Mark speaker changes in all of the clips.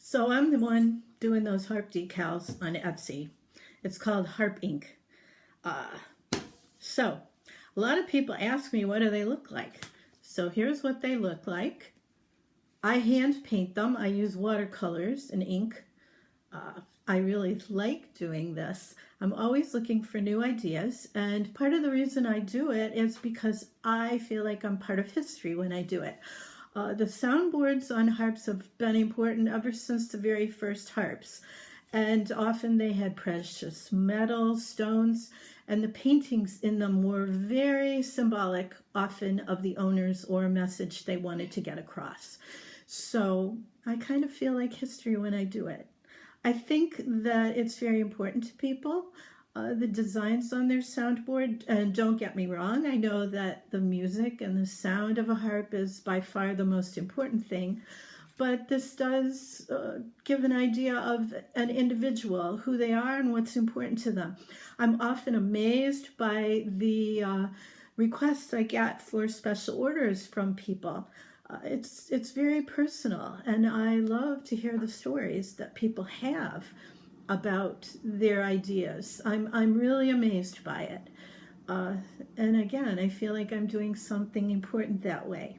Speaker 1: So I'm the one doing those harp decals on Etsy. It's called Harp Ink. Uh, so a lot of people ask me, what do they look like? So here's what they look like. I hand paint them. I use watercolors and ink. I really like doing this. I'm always looking for new ideas, and part of the reason I do it is because I feel like I'm part of history when I do it. The soundboards on harps have been important ever since the very first harps, and often they had precious metals, stones, and the paintings in them were very symbolic, often of the owners or a message they wanted to get across. So I kind of feel like history when I do it. I think that it's very important to people, the designs on their soundboard. And don't get me wrong, I know that the music and the sound of a harp is by far the most important thing, but this does give an idea of an individual, who they are and what's important to them. I'm often amazed by the requests I get for special orders from people. It's very personal, and I love to hear the stories that people have about their ideas. I'm really amazed by it. And again, I feel like I'm doing something important that way.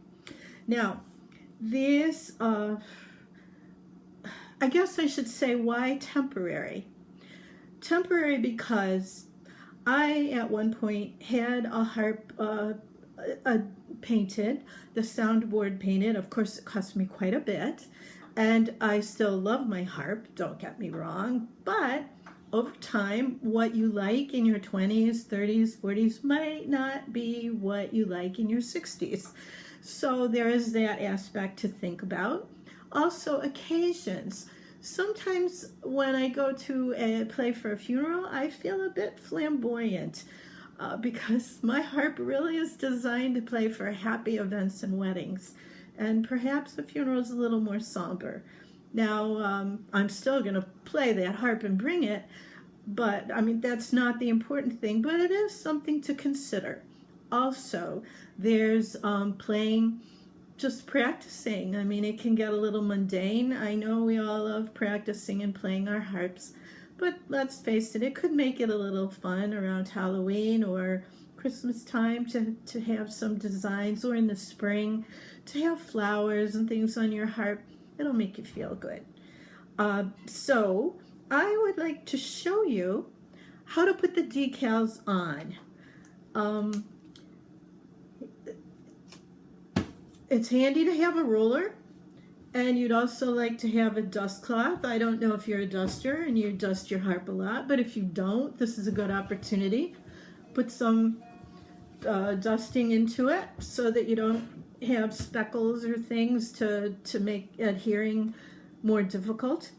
Speaker 1: Now, these, I guess I should say, why temporary? Temporary because I, at one point, had a harp painted, the soundboard painted. Of course, it cost me quite a bit, and I still love my harp, don't get me wrong, but over time, what you like in your 20s, 30s, 40s might not be what you like in your 60s. So there is that aspect to think about. Also, occasions. Sometimes when I go to play for a funeral, I feel a bit flamboyant. Because my harp really is designed to play for happy events and weddings. And perhaps the funeral is a little more somber. Now, I'm still going to play that harp and bring it, but I mean, that's not the important thing, but it is something to consider. Also, there's playing, just practicing. I mean, it can get a little mundane. I know we all love practicing and playing our harps, but let's face it, it could make it a little fun around Halloween or Christmas time to have some designs, or in the spring to have flowers and things on your harp. It'll make you feel good. So I would like to show you how to put the decals on. It's handy to have a ruler. And you'd also like to have a dust cloth. I don't know if you're a duster and you dust your harp a lot, but if you don't, this is a good opportunity. Put some dusting into it so that you don't have speckles or things to make adhering more difficult.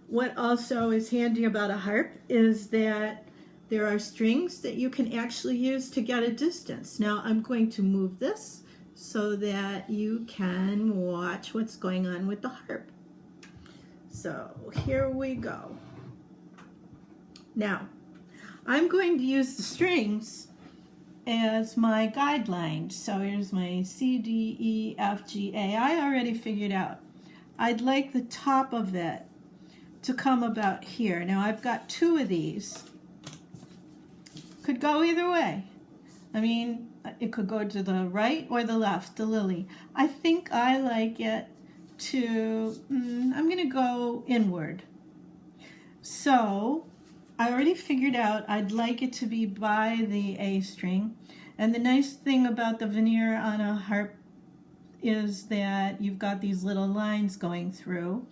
Speaker 1: What also is handy about a harp is that there are strings that you can actually use to get a distance. Now I'm going to move this so that you can watch what's going on with the harp. So here we go. Now, I'm going to use the strings as my guideline. So here's my C, D, E, F, G, A. I already figured out. I'd like the top of it to come about here. Now I've got two of these. Could go either way. I mean, it could go to the right or the left, the lily. I think I like it to, I'm going to go inward. So I already figured out I'd like it to be by the A string. And the nice thing about the veneer on a harp is that you've got these little lines going through.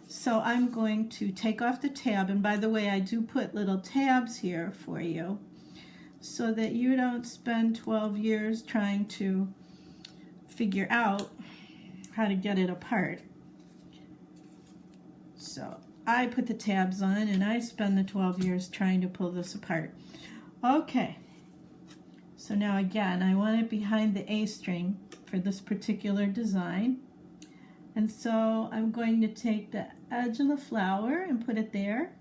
Speaker 1: So I'm going to take off the tab. And by the way, I do put little tabs here for you, so that you don't spend 12 years trying to figure out how to get it apart. So I put the tabs on, and I spend the 12 years trying to pull this apart. Okay, so now again, I want it behind the A string for this particular design. And so I'm going to take the edge of the flower and put it there.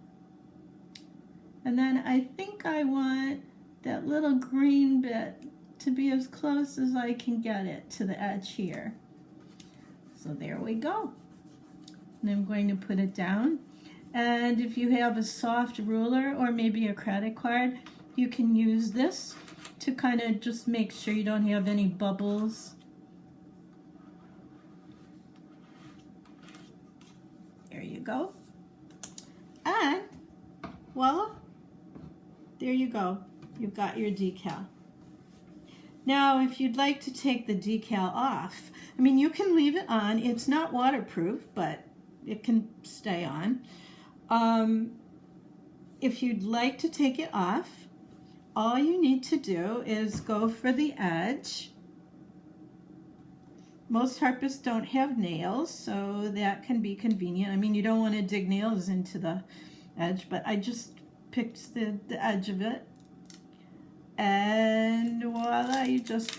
Speaker 1: And then I think I want that little green bit to be as close as I can get it to the edge here. So there we go. and I'm going to put it down. And if you have a soft ruler or maybe a credit card, you can use this to kind of just make sure you don't have any bubbles. There you go. And voila, there you go. You've got your decal. Now, if you'd like to take the decal off, I mean, you can leave it on. It's not waterproof, but it can stay on. If you'd like to take it off, all you need to do is go for the edge. Most harpists don't have nails, so that can be convenient. I mean, you don't want to dig nails into the edge, but I just picked the edge of it. And voila, you just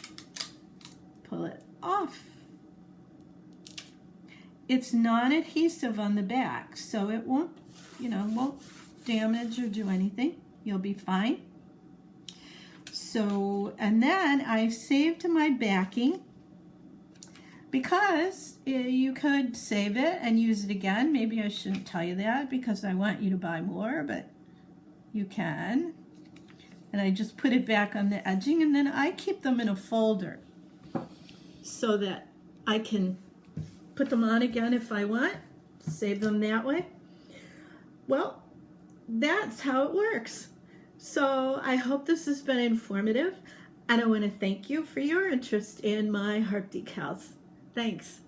Speaker 1: pull it off. It's non-adhesive on the back, so it won't, won't damage or do anything. You'll be fine. So, and then I've saved my backing because you could save it and use it again. Maybe I shouldn't tell you that because I want you to buy more, but you can. And I just put it back on the edging, and then I keep them in a folder so that I can put them on again if I want, save them that way. Well, that's how it works. So I hope this has been informative, and I want to thank you for your interest in my harp decals. Thanks.